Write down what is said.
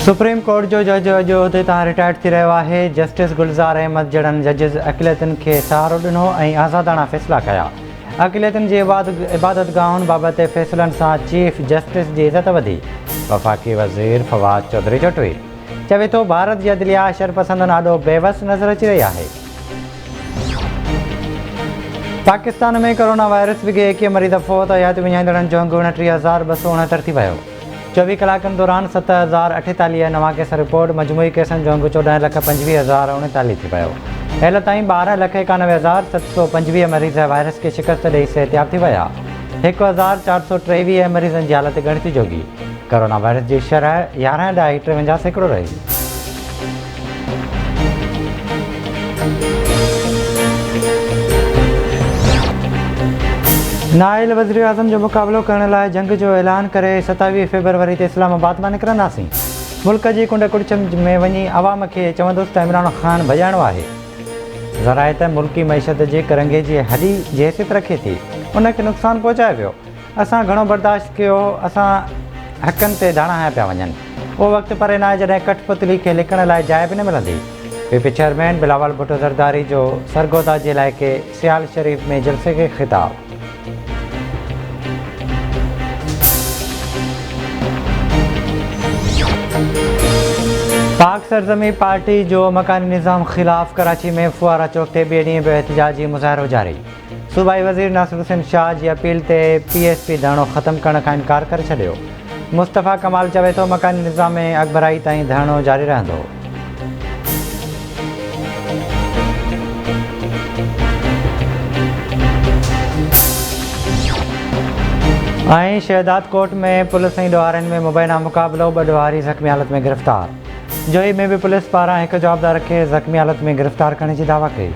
Supreme court जो जज जो उहिदे तां रिटायर्ड थी रहियो आहे। जस्टिस गुलज़ार अहमद जड़नि जजिस अक़लियतुनि खे सहारो ॾिनो ऐं आज़ादाणा फ़ैसिला कया। अक़लियतुनि जी इबादतगाहुनि बाबति फ़ैसिलनि सां चीफ जस्टिस जी इज़त वधी। वफ़ाक़ी वज़ीर फवाद चौधरी जो ट्वीट चवे थो भारत जी अदलिया शरपसंदनि ॾाढो बेवस नज़र अची रही आहे। पाकिस्तान में कोरोना वायरस विघे 21 मरीज़ फ़ौत, हयाती विञाईंदड़नि जो अंगु 29,269 थी वियो। 24 कलाकनि दौरान 7,048 नवां केस रिपोर्ट, मजमूई केसनि जो अंगु 14,25,039 थी वियो। हेल ताईं 12,91,725 मरीज़ वायरस खे शिकस्त ॾेई सिहतयाब थी विया। 1,423 मरीज़नि जी हालत ॻणिती जोगी। कोरोना वायरस जी शरह 11.53% रही। नाइल वज़ीर आज़म जो मुक़ाबिलो करण लाइ जंग जो ऐलान करे 27 फ़रवरी ते इस्लामाबाद मां निकिरंदासीं। मुल्क जी कुंड कुड़िचम में वञी अवाम खे चवंदुसि त इमरान ख़ान भॼाइणो आहे। ज़राइत मुल्की मईशत जे करंगे जी हडी जी हैसियत रखे थी, उनखे नुक़सानु पहुचाए वियो। असां घणो बर्दाश्त कयो, असां हक़नि ते दाणा हया पिया वञनि। उहो वक़्तु परे न आहे जॾहिं कठपुतली खे लिकण लाइ जाइ बि न मिलंदी। पीपी चेयरमैन बिलावल भुट्टो ज़रदारी जो सरगोदा जे इलाइक़े सियाल शरीफ़ में जलसे खे ख़िताब। पाक सरज़मी पार्टी जो मकानी निज़ाम ख़िलाफ़ कराची में फुआरा चौक ते ॿिए ॾींहुं बि एहतजाजी मुज़ाहिरो जारी। सूबाई वज़ीर नासिर हुसैन शाह जी अपील ते PSP धरणो ख़तमु करण खां इनकार करे छॾियो। मुस्तफ़ा कमाल चवे थो मकानी निज़ाम में अकबराई ताईं धरणो जारी रहंदो। ऐं शहदाद कोट में पुलिस ऐं ॾोहारियुनि में मुबैना मुक़ाबिलो, 2 ॾोहारी ज़ख़्मी हालत में गिरफ़्तार। जोई में भी पुलिस पारां हिकु जवाबदार खे ज़ख़्मी हालत में गिरफ़्तार करण जी दावा कई।